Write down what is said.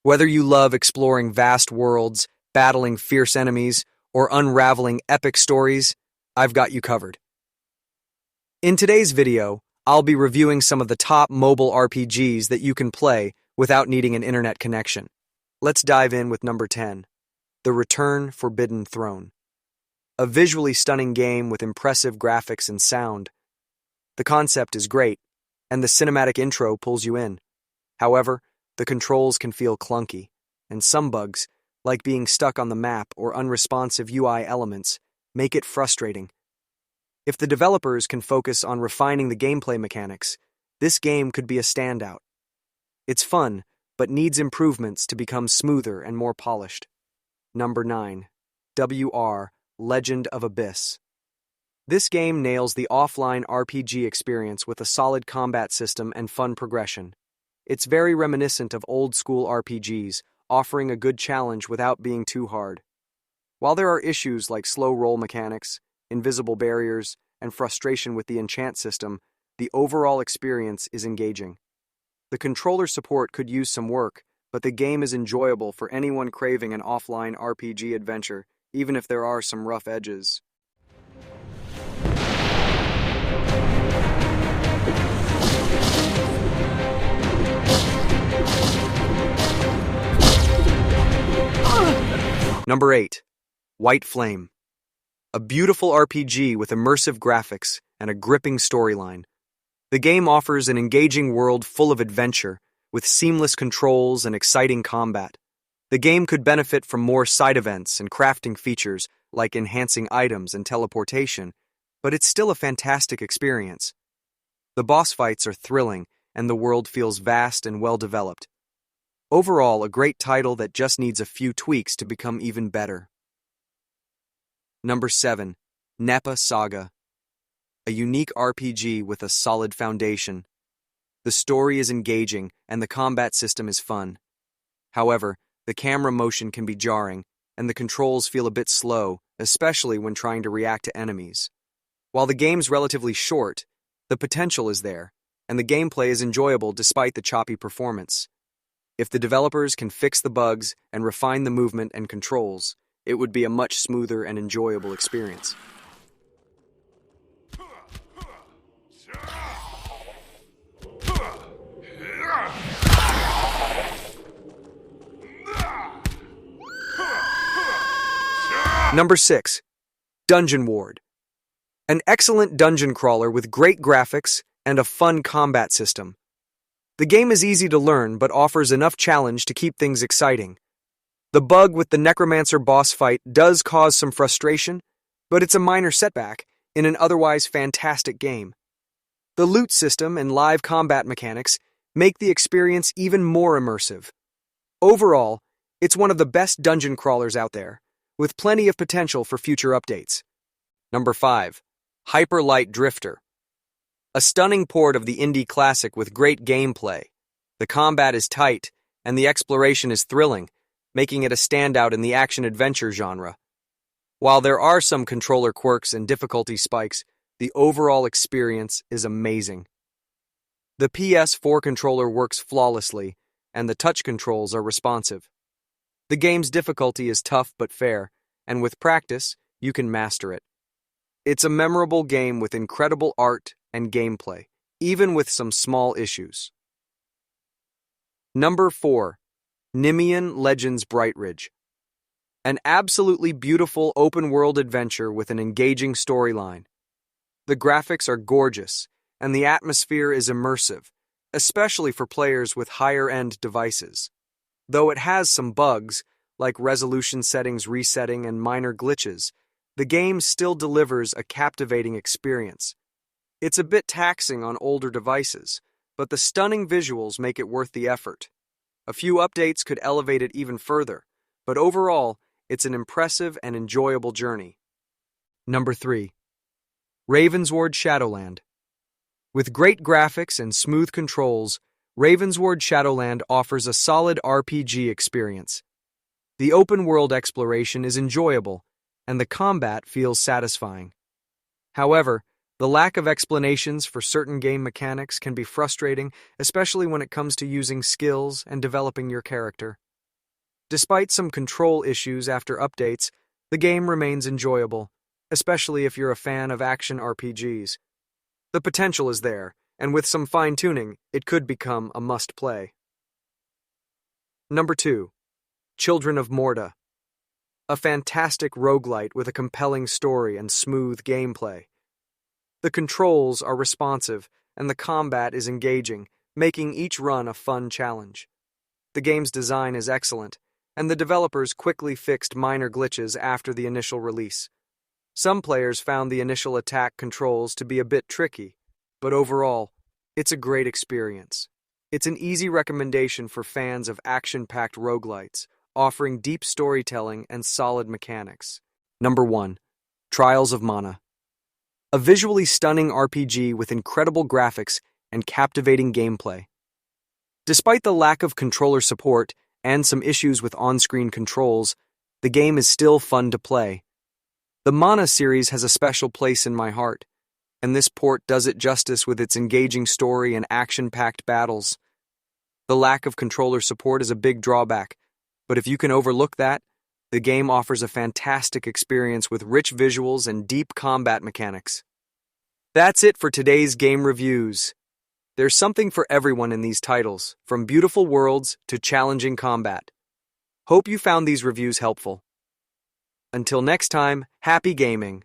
Whether you love exploring vast worlds, battling fierce enemies, or unraveling epic stories, I've got you covered. In today's video, I'll be reviewing some of the top mobile RPGs that you can play without needing an internet connection. Let's dive in with number 10, The Return Forbidden Throne. A visually stunning game with impressive graphics and sound. The concept is great, and the cinematic intro pulls you in. However, the controls can feel clunky, and some bugs, like being stuck on the map or unresponsive UI elements, make it frustrating. If the developers can focus on refining the gameplay mechanics, this game could be a standout. It's fun, but needs improvements to become smoother and more polished. Number 9. WR Legend of Abyss. This game nails the offline RPG experience with a solid combat system and fun progression. It's very reminiscent of old-school RPGs, offering a good challenge without being too hard. While there are issues like slow roll mechanics, invisible barriers, and frustration with the enchant system, the overall experience is engaging. The controller support could use some work, but the game is enjoyable for anyone craving an offline RPG adventure, even if there are some rough edges. Number 8. White Flame. A beautiful RPG with immersive graphics and a gripping storyline. The game offers an engaging world full of adventure, with seamless controls and exciting combat. The game could benefit from more side events and crafting features like enhancing items and teleportation, but it's still a fantastic experience. The boss fights are thrilling, and the world feels vast and well-developed. Overall, a great title that just needs a few tweaks to become even better. Number 7. Nepa Saga. A unique RPG with a solid foundation. The story is engaging, and the combat system is fun. However, the camera motion can be jarring, and the controls feel a bit slow, especially when trying to react to enemies. While the game's relatively short, the potential is there, and the gameplay is enjoyable despite the choppy performance. If the developers can fix the bugs and refine the movement and controls, it would be a much smoother and enjoyable experience. Number 6. Dungeon Ward. An excellent dungeon crawler with great graphics and a fun combat system. The game is easy to learn but offers enough challenge to keep things exciting. The bug with the Necromancer boss fight does cause some frustration, but it's a minor setback in an otherwise fantastic game. The loot system and live combat mechanics make the experience even more immersive. Overall, it's one of the best dungeon crawlers out there, with plenty of potential for future updates. Number 5. Hyper Light Drifter. A stunning port of the indie classic with great gameplay. The combat is tight, and the exploration is thrilling, making it a standout in the action-adventure genre. While there are some controller quirks and difficulty spikes, the overall experience is amazing. The PS4 controller works flawlessly, and the touch controls are responsive. The game's difficulty is tough but fair, and with practice, you can master it. It's a memorable game with incredible art and gameplay, even with some small issues. Number 4. Nimian Legends Brightridge. An absolutely beautiful open-world adventure with an engaging storyline. The graphics are gorgeous, and the atmosphere is immersive, especially for players with higher-end devices. Though it has some bugs, like resolution settings resetting and minor glitches, the game still delivers a captivating experience. It's a bit taxing on older devices, but the stunning visuals make it worth the effort. A few updates could elevate it even further, but overall, it's an impressive and enjoyable journey. Number 3. Ravensword Shadowland. With great graphics and smooth controls, Ravensword Shadowland offers a solid RPG experience. The open-world exploration is enjoyable, and the combat feels satisfying. However, the lack of explanations for certain game mechanics can be frustrating, especially when it comes to using skills and developing your character. Despite some control issues after updates, the game remains enjoyable, especially if you're a fan of action RPGs. The potential is there, and with some fine-tuning, it could become a must-play. Number 2. Children of Morta. A fantastic roguelite with a compelling story and smooth gameplay. The controls are responsive, and the combat is engaging, making each run a fun challenge. The game's design is excellent, and the developers quickly fixed minor glitches after the initial release. Some players found the initial attack controls to be a bit tricky, but overall, it's a great experience. It's an easy recommendation for fans of action-packed roguelites, offering deep storytelling and solid mechanics. Number 1. Trials of Mana. A visually stunning RPG with incredible graphics and captivating gameplay. Despite the lack of controller support and some issues with on-screen controls, the game is still fun to play. The Mana series has a special place in my heart, and this port does it justice with its engaging story and action-packed battles. The lack of controller support is a big drawback, but if you can overlook that, the game offers a fantastic experience with rich visuals and deep combat mechanics. That's it for today's game reviews. There's something for everyone in these titles, from beautiful worlds to challenging combat. Hope you found these reviews helpful. Until next time, happy gaming!